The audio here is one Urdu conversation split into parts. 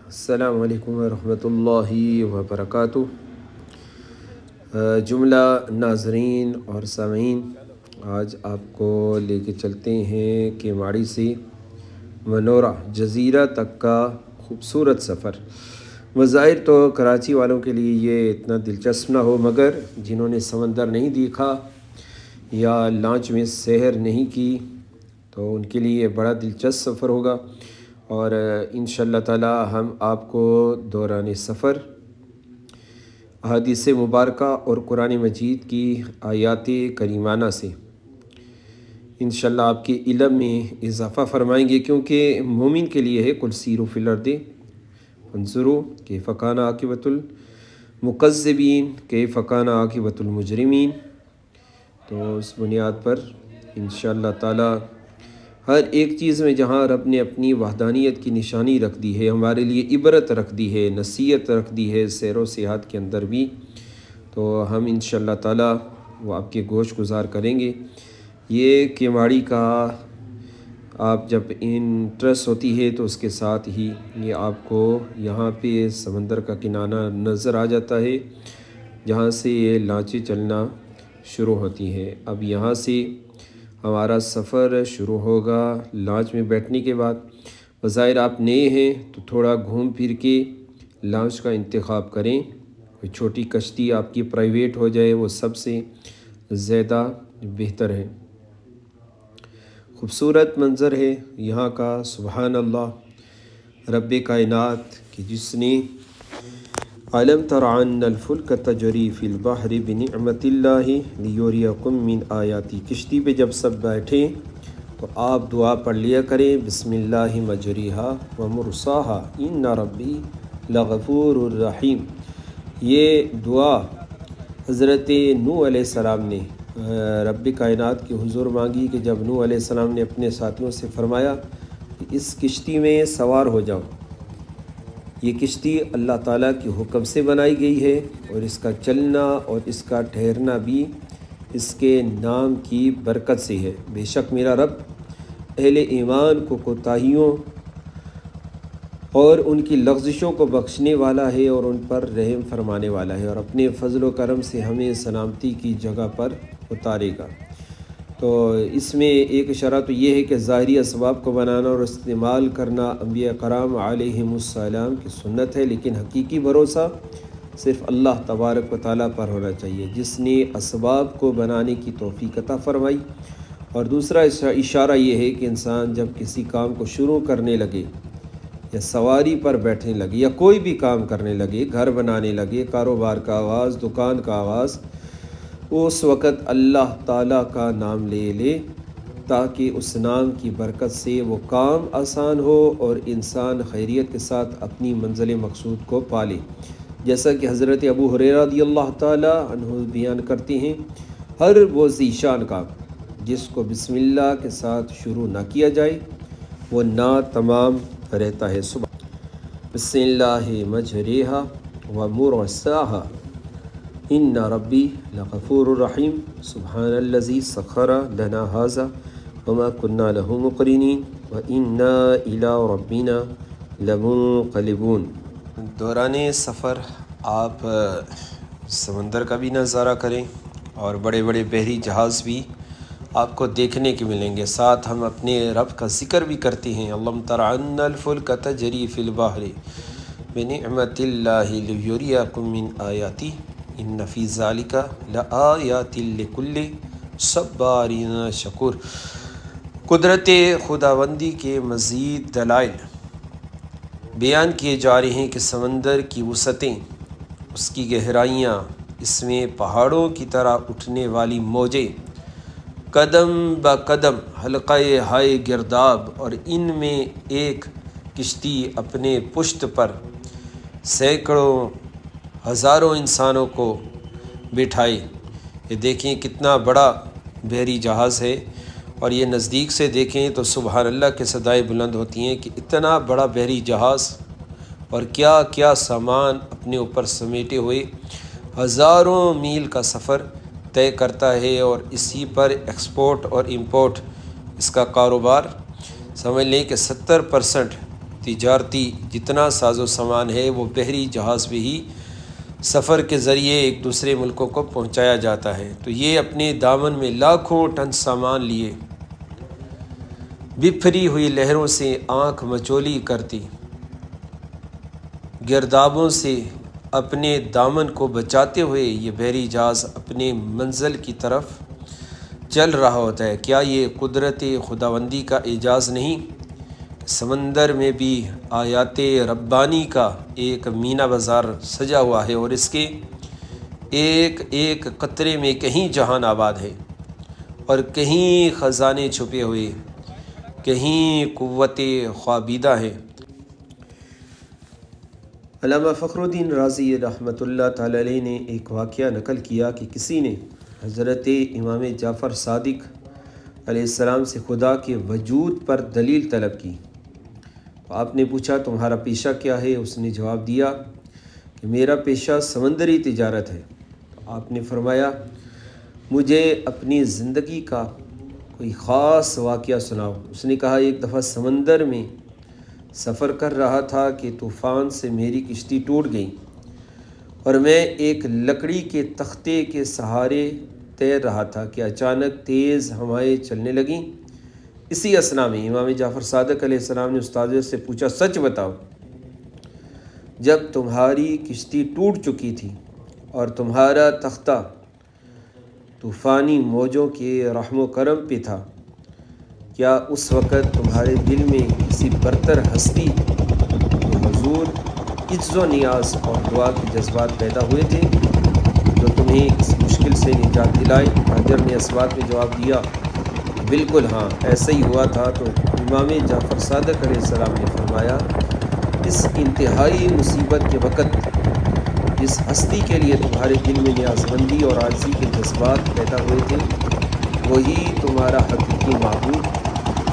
السلام علیکم ورحمۃ اللہ وبرکاتہ۔ جملہ ناظرین اور سامعین، آج آپ کو لے کے چلتے ہیں کیماڑی سے منورہ جزیرہ تک کا خوبصورت سفر۔ بظاہر تو کراچی والوں کے لیے یہ اتنا دلچسپ نہ ہو، مگر جنہوں نے سمندر نہیں دیکھا یا لانچ میں سیر نہیں کی تو ان کے لیے بڑا دلچسپ سفر ہوگا، اور انشاءاللہ تعالی ہم آپ کو دوران سفر احادیث مبارکہ اور قرآن مجید کی آیات کریمانہ سے انشاءاللہ آپ کے علم میں اضافہ فرمائیں گے، کیونکہ مومن کے لیے ہے قل سیروا فی الارض فانظروا کیف کان عاقبۃ المکذبین کیف کان عاقبۃ المجرمین۔ تو اس بنیاد پر انشاءاللہ تعالی ہر ایک چیز میں جہاں رب نے اپنی وحدانیت کی نشانی رکھ دی ہے، ہمارے لیے عبرت رکھ دی ہے، نصیحت رکھ دی ہے سیر و سیاحت کے اندر بھی، تو ہم انشاءاللہ تعالی وہ آپ کے گوش گزار کریں گے۔ یہ کیماڑی کا آپ جب انٹرسٹ ہوتی ہے تو اس کے ساتھ ہی یہ آپ کو یہاں پہ سمندر کا کنارہ نظر آ جاتا ہے، جہاں سے یہ لانچیں چلنا شروع ہوتی ہیں۔ اب یہاں سے ہمارا سفر شروع ہوگا لانچ میں بیٹھنے کے بعد۔ بظاہر آپ نئے ہیں تو تھوڑا گھوم پھر کے لانچ کا انتخاب کریں، کوئی چھوٹی کشتی آپ کی پرائیویٹ ہو جائے، وہ سب سے زیادہ بہتر ہے۔ خوبصورت منظر ہے یہاں کا، سبحان اللہ، رب کائنات کہ جس نے علم تر ان الفلک تجری فی البحر بنعمت اللہ لیریکم من آیاتی۔ کشتی پہ جب سب بیٹھیں تو آپ دعا پڑھ لیا کریں، بسم اللہ مجریہا ومرساہا ان ربی لغفور الرحیم۔ یہ دعا حضرت نوح علیہ السلام نے رب کائنات کی حضور مانگی کہ جب نوح علیہ السلام نے اپنے ساتھیوں سے فرمایا کہ اس کشتی میں سوار ہو جاؤ، یہ کشتی اللہ تعالیٰ کے حکم سے بنائی گئی ہے، اور اس کا چلنا اور اس کا ٹھہرنا بھی اس کے نام کی برکت سے ہے۔ بے شک میرا رب اہل ایمان کو کوتاہیوں اور ان کی لغزشوں کو بخشنے والا ہے اور ان پر رحم فرمانے والا ہے، اور اپنے فضل و کرم سے ہمیں سلامتی کی جگہ پر اتارے گا۔ تو اس میں ایک اشارہ تو یہ ہے کہ ظاہری اسباب کو بنانا اور استعمال کرنا انبیاء کرام علیہم السلام کی سنت ہے، لیکن حقیقی بھروسہ صرف اللہ تبارک و تعالیٰ پر ہونا چاہیے، جس نے اسباب کو بنانے کی توفیق عطا فرمائی۔ اور دوسرا اشارہ یہ ہے کہ انسان جب کسی کام کو شروع کرنے لگے یا سواری پر بیٹھنے لگے یا کوئی بھی کام کرنے لگے، گھر بنانے لگے، کاروبار کا آغاز، دکان کا آغاز، اس وقت اللہ تعالیٰ کا نام لے لے، تاکہ اس نام کی برکت سے وہ کام آسان ہو اور انسان خیریت کے ساتھ اپنی منزل مقصود کو پالے۔ جیسا کہ حضرت ابو ہریرہ رضی اللہ تعالیٰ عنہ بیان کرتے ہیں، ہر وہ ذیشان کام جس کو بسم اللہ کے ساتھ شروع نہ کیا جائے وہ ناتمام رہتا ہے۔ بسم اللہ مجریہا ومرساہا ان ربی لغفور الرحیم سبحان الذی سخر لنا ھذا وما كنا له مقرنین وانا الی ربنا لمنقلبون۔ دوران سفر آپ سمندر کا بھی نظارہ کریں اور بڑے بڑے بحری جہاز بھی آپ کو دیکھنے کے ملیں گے، ساتھ ہم اپنے رب کا ذکر بھی کرتے ہیں، علم تر ان الفلک تجری فی البحر بنعمت اللہ لیریکم من آیاتی ان فی ذالک لآیات لکل صبار شکور۔ قدرت خداوندی کے مزید دلائل بیان کیے جا رہے ہیں کہ سمندر کی وسعتیں، اس کی گہرائیاں، اس میں پہاڑوں کی طرح اٹھنے والی موجیں، قدم با قدم حلقہ ہائے گرداب، اور ان میں ایک کشتی اپنے پشت پر سینکڑوں ہزاروں انسانوں کو بٹھائے۔ یہ دیکھیں کتنا بڑا بحری جہاز ہے، اور یہ نزدیک سے دیکھیں تو سبحان اللہ کے صدائیں بلند ہوتی ہیں کہ اتنا بڑا بحری جہاز اور کیا کیا سامان اپنے اوپر سمیٹے ہوئے ہزاروں میل کا سفر طے کرتا ہے، اور اسی پر ایکسپورٹ اور امپورٹ اس کا کاروبار سمجھ لیں کہ 70% تجارتی جتنا ساز و سامان ہے وہ بحری جہاز پہ ہی سفر کے ذریعے ایک دوسرے ملکوں کو پہنچایا جاتا ہے۔ تو یہ اپنے دامن میں لاکھوں ٹن سامان لیے بپھری ہوئی لہروں سے آنکھ مچولی کرتی گردابوں سے اپنے دامن کو بچاتے ہوئے یہ بحری جہاز اپنے منزل کی طرف چل رہا ہوتا ہے۔ کیا یہ قدرت خداوندی کا اعجاز نہیں؟ سمندر میں بھی آیات ربانی کا ایک مینا بازار سجا ہوا ہے اور اس کے ایک ایک قطرے میں کہیں جہان آباد ہے اور کہیں خزانے چھپے ہوئے، کہیں قوت خوابیدہ ہے۔ علامہ فخر الدین رازی رحمۃ اللہ تعالی علیہ نے ایک واقعہ نقل کیا کہ کسی نے حضرت امام جعفر صادق علیہ السلام سے خدا کے وجود پر دلیل طلب کی۔ آپ نے پوچھا تمہارا پیشہ کیا ہے؟ اس نے جواب دیا کہ میرا پیشہ سمندری تجارت ہے۔ آپ نے فرمایا مجھے اپنی زندگی کا کوئی خاص واقعہ سناؤ۔ اس نے کہا ایک دفعہ سمندر میں سفر کر رہا تھا کہ طوفان سے میری کشتی ٹوٹ گئی اور میں ایک لکڑی کے تختے کے سہارے تیر رہا تھا کہ اچانک تیز ہوائیں چلنے لگیں۔ اسی اثنا میں امام جعفر صادق علیہ السلام نے استاد سے پوچھا سچ بتاؤ، جب تمہاری کشتی ٹوٹ چکی تھی اور تمہارا تختہ طوفانی موجوں کے رحم و کرم پہ تھا، کیا اس وقت تمہارے دل میں کسی برتر ہستی کے حضور عجز و نیاز اور دعا کے جذبات پیدا ہوئے تھے جو تمہیں اس مشکل سے نجات دلائے؟ حاضر نے اس بات میں جواب دیا بالکل ہاں، ایسا ہی ہوا تھا۔ تو امام جعفر صادق علیہ السلام نے فرمایا اس انتہائی مصیبت کے وقت جس ہستی کے لیے تمہارے دل میں نیازمندی اور عاجزی کے جذبات پیدا ہوئے تھے وہی تمہارا حقیقی معبود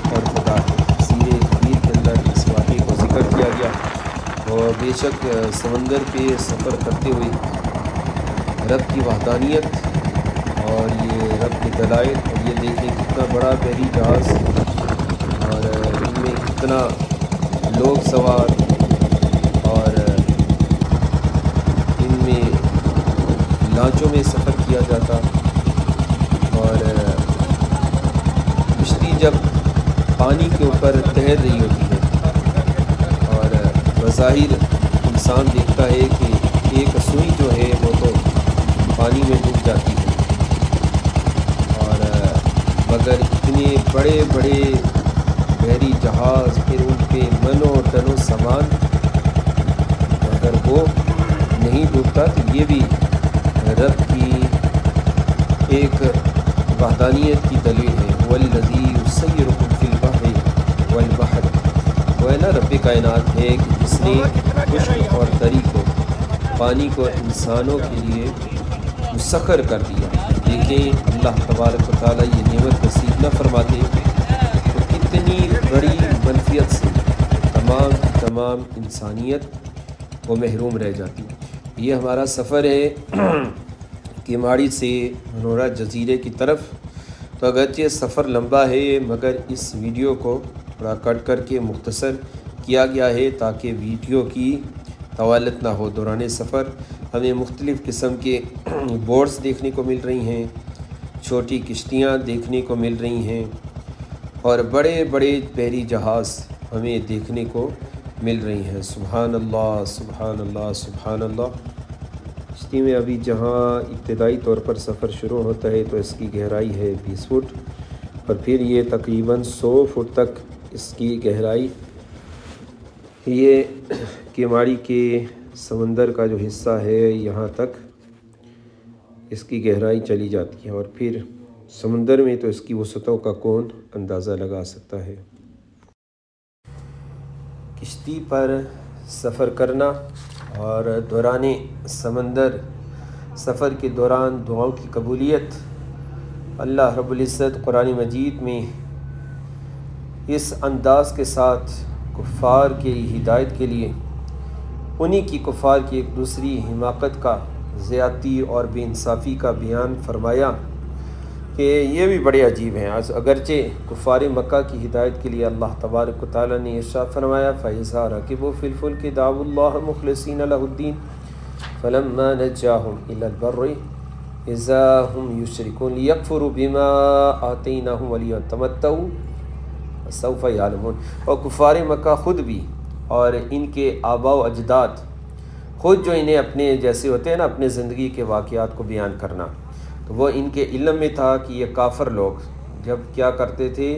اور خدا ہے۔ سیرے کبیر کے اندر اس واقعے کو ذکر کیا گیا اور بے شک سمندر پہ سفر کرتے ہوئے رب کی وحدانیت اور یہ رب کے دلائل اور یہ دیکھیں کتنا بڑا بحری جہاز اور ان میں کتنا لوگ سوار اور ان میں لانچوں میں سفر کیا جاتا اور کشتی جب پانی کے اوپر تیر رہی ہوتی ہے اور بظاہر انسان دیکھتا ہے کہ ایک سوئی جو ہے وہ تو پانی میں ڈوب جاتی ہے اور مگر اتنے بڑے بڑے بحری جہاز پھر ان پہ منوں ٹنوں سامان اگر وہ نہیں ڈوبتا تو یہ بھی رب کی ایک وحدانیت کی دلیل ہے۔ والذی یسیرکم فی البحر والبحر، وہ ہے نا رب کائنات ہے کہ جس نے خشک اور تری کو پانی کو انسانوں کے لیے مسخر کر دیا۔ دیکھیں اللہ تبارک و تعالیٰ یہ نعمت نصیب نہ فرماتے تو کتنی بڑی منفیت سے تمام انسانیت وہ محروم رہ جاتی۔ یہ ہمارا سفر ہے کیماڑی سے منورہ جزیرے کی طرف، تو اگرچہ سفر لمبا ہے مگر اس ویڈیو کو تھوڑا کٹ کر کے مختصر کیا گیا ہے تاکہ ویڈیو کی طوالت نہ ہو۔ دوران سفر ہمیں مختلف قسم کے بورڈز دیکھنے کو مل رہی ہیں، چھوٹی کشتیاں دیکھنے کو مل رہی ہیں اور بڑے بڑے بحری جہاز ہمیں دیکھنے کو مل رہی ہیں۔ سبحان اللہ سبحان اللہ سبحان اللہ۔ کشتی میں ابھی جہاں ابتدائی طور پر سفر شروع ہوتا ہے تو اس کی گہرائی ہے 20 فٹ اور پھر یہ تقریباً 100 فٹ تک اس کی گہرائی، یہ کیماڑی کے سمندر کا جو حصہ ہے یہاں تک اس کی گہرائی چلی جاتی ہے اور پھر سمندر میں تو اس کی وسعتوں کا کون اندازہ لگا سکتا ہے۔ کشتی پر سفر کرنا اور دوران سمندر سفر کے دوران دعاؤں کی قبولیت، اللہ رب العزت قرآن مجید میں اس انداز کے ساتھ کفار کی ہدایت کے لیے انہی کی کفار کی ایک دوسری حماقت کا، زیادتی اور بے انصافی کا بیان فرمایا کہ کہ یہ بھی بڑے عجیب ہیں. اگرچہ کفار مکہ کی ہدایت کے لیے اللہ تبارک و تعالیٰ نے ارشاد فرمایا فَإِذَا رَكِبُوا فِي الْفُلْكِ دَعَوُا اللَّهَ مُخْلِصِينَ لَهُ الدِّينَ فَلَمَّا نَجَّاهُمْ إِلَى الْبَرِّ إِذَا هُمْ يُشْرِكُونَ لِيَكْفُرُوا بِمَا آتَيْنَاهُمْ وَلِيَتَمَتَّعُوا فَسَوْفَ يَعْلَمُونَ. اور کفار مکہ خود بھی اور ان کے آباء و اجداد خود جو انہیں اپنے جیسے ہوتے ہیں نا اپنے زندگی کے واقعات کو بیان کرنا، تو وہ ان کے علم میں تھا کہ یہ کافر لوگ جب کیا کرتے تھے،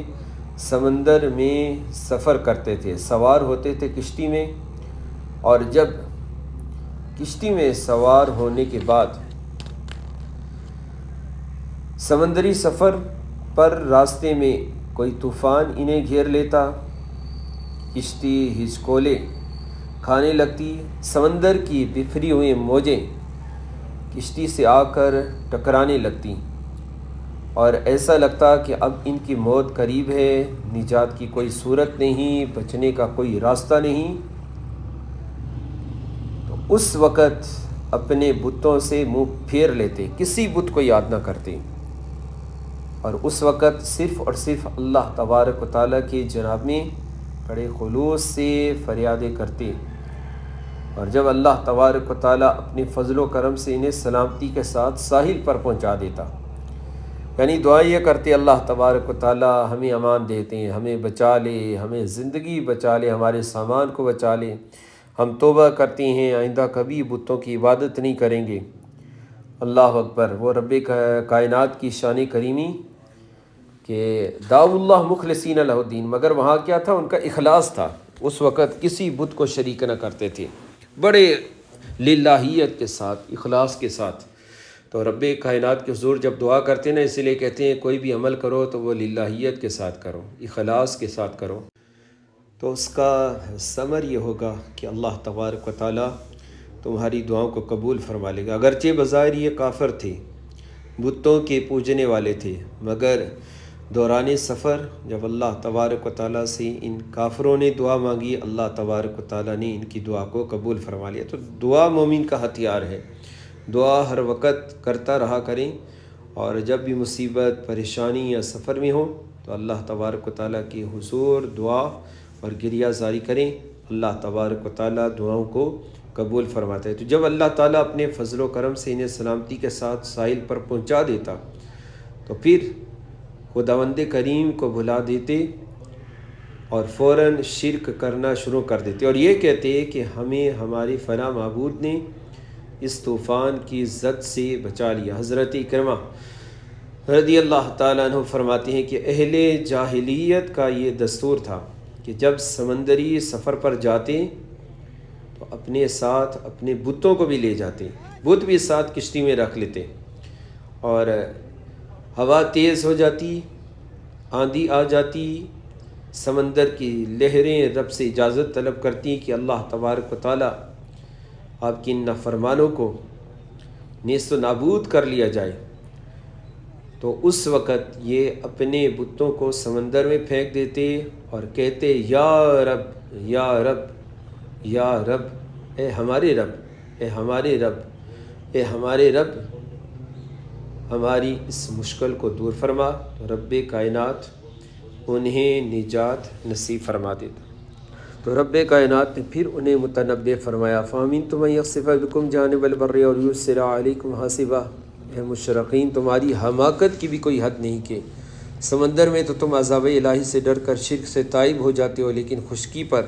سمندر میں سفر کرتے تھے، سوار ہوتے تھے کشتی میں، اور جب کشتی میں سوار ہونے کے بعد سمندری سفر پر راستے میں کوئی طوفان انہیں گھیر لیتا، کشتی ہچکولے کھانے لگتی، سمندر کی بکھری ہوئی موجیں کشتی سے آ کر ٹکرانے لگتی، اور ایسا لگتا کہ اب ان کی موت قریب ہے، نجات کی کوئی صورت نہیں، بچنے کا کوئی راستہ نہیں. تو اس وقت اپنے بتوں سے منہ پھیر لیتے، کسی بت کو یاد نہ کرتے، اور اس وقت صرف اور صرف اللہ تبارک و تعالیٰ کے جناب میں بڑے خلوص سے فریادیں کرتے. اور جب اللہ تبارک و تعالیٰ اپنے فضل و کرم سے انہیں سلامتی کے ساتھ ساحل پر پہنچا دیتا، یعنی دعا یہ کرتے اللہ تبارک و تعالیٰ ہمیں امان دیتے ہیں، ہمیں بچا لے، ہمیں زندگی بچا لے، ہمارے سامان کو بچا لے، ہم توبہ کرتے ہیں، آئندہ کبھی بتوں کی عبادت نہیں کریں گے. اللہ اکبر. وہ رب کائنات کی شان کریمی کہ دعوا اللہ مخلصین لہ الدین، مگر وہاں کیا تھا، ان کا اخلاص تھا، اس وقت کسی بت کو شریک نہ کرتے تھے، بڑے للہیت کے ساتھ، اخلاص کے ساتھ. تو رب کائنات کے حضور جب دعا کرتے ہیں نا، اسی لیے کہتے ہیں کوئی بھی عمل کرو تو وہ للہیت کے ساتھ کرو، اخلاص کے ساتھ کرو، تو اس کا ثمر یہ ہوگا کہ اللہ تبارک و تعالیٰ تمہاری دعاؤں کو قبول فرما لے گا. اگرچہ بظاہر یہ کافر تھے، بتوں کے پوجنے والے تھے، مگر دوران سفر جب اللہ تبارک و تعالیٰ سے ان کافروں نے دعا مانگی، اللہ تبارک و تعالیٰ نے ان کی دعا کو قبول فرما لیا. تو دعا مومن کا ہتھیار ہے، دعا ہر وقت کرتا رہا کریں، اور جب بھی مصیبت، پریشانی یا سفر میں ہو تو اللہ تبارک و تعالیٰ کی حضور دعا اور گریہ زاری کریں. اللہ تبارک و تعالیٰ دعاؤں کو قبول فرماتا ہے. تو جب اللہ تعالیٰ اپنے فضل و کرم سے انہیں سلامتی کے ساتھ ساحل پر پہنچا دیتا، تو پھر خداوند کریم کو بھلا دیتے اور فوراً شرک کرنا شروع کر دیتے، اور یہ کہتے کہ ہمیں ہمارے فلاں معبود نے اس طوفان کی زد سے بچا لیا. حضرت اکرمہ رضی اللہ تعالیٰ عنہ فرماتے ہیں کہ اہل جاہلیت کا یہ دستور تھا کہ جب سمندری سفر پر جاتے تو اپنے ساتھ اپنے بتوں کو بھی لے جاتے، بت بھی ساتھ کشتی میں رکھ لیتے، اور ہوا تیز ہو جاتی، آندھی آ جاتی، سمندر کی لہریں رب سے اجازت طلب کرتی کہ اللہ تبارک و تعالیٰ آپ کی ان نافرمانوں کو نیست و نابود کر لیا جائے. تو اس وقت یہ اپنے بتوں کو سمندر میں پھینک دیتے اور کہتے یا رب یا رب یا رب، اے ہمارے رب، اے ہمارے رب، اے ہمارے رب، ہماری اس مشکل کو دور فرما. تو رب کائنات انہیں نجات نصیب فرما دیتا. تو رب کائنات نے پھر انہیں متنبع فرمایا فَأَمِنْتُم أَن يَخْسِفَ بِكُمْ جَانِبَ الْبَرِّ أَوْ يُرْسِلَ عَلَيْكُمْ حَاصِبًا. اے مشرقین، تمہاری حماقت کی بھی کوئی حد نہیں کہ سمندر میں تو تم عذاب الہی سے ڈر کر شرک سے تائب ہو جاتے ہو، لیکن خشکی پر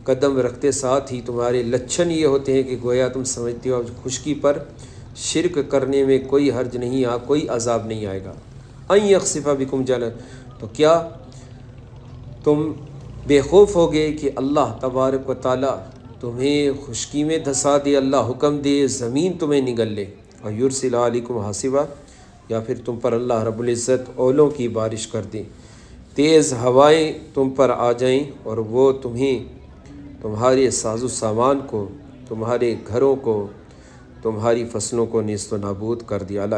قدم رکھتے ساتھ ہی تمہارے لچھن یہ ہوتے ہیں کہ گویا تم سمجھتے ہو خشکی پر شرک کرنے میں کوئی حرج نہیں، کوئی عذاب نہیں آئے گا. أَن يَخْسِفَ بِكُمْ جَانِبَ، تو کیا تم بے خوف ہو گئے کہ اللہ تبارک و تعالیٰ تمہیں خشکی میں دھسا دے، اللہ حکم دے زمین تمہیں نگل لے، اور یرسل علیکم حاصبا، یا پھر تم پر اللہ رب العزت اولوں کی بارش کر دے، تیز ہوائیں تم پر آ جائیں اور وہ تمہیں تمہارے ساز و سامان کو، تمہارے گھروں کو، تمہاری فصلوں کو نیست و نابود کر دیا. اللہ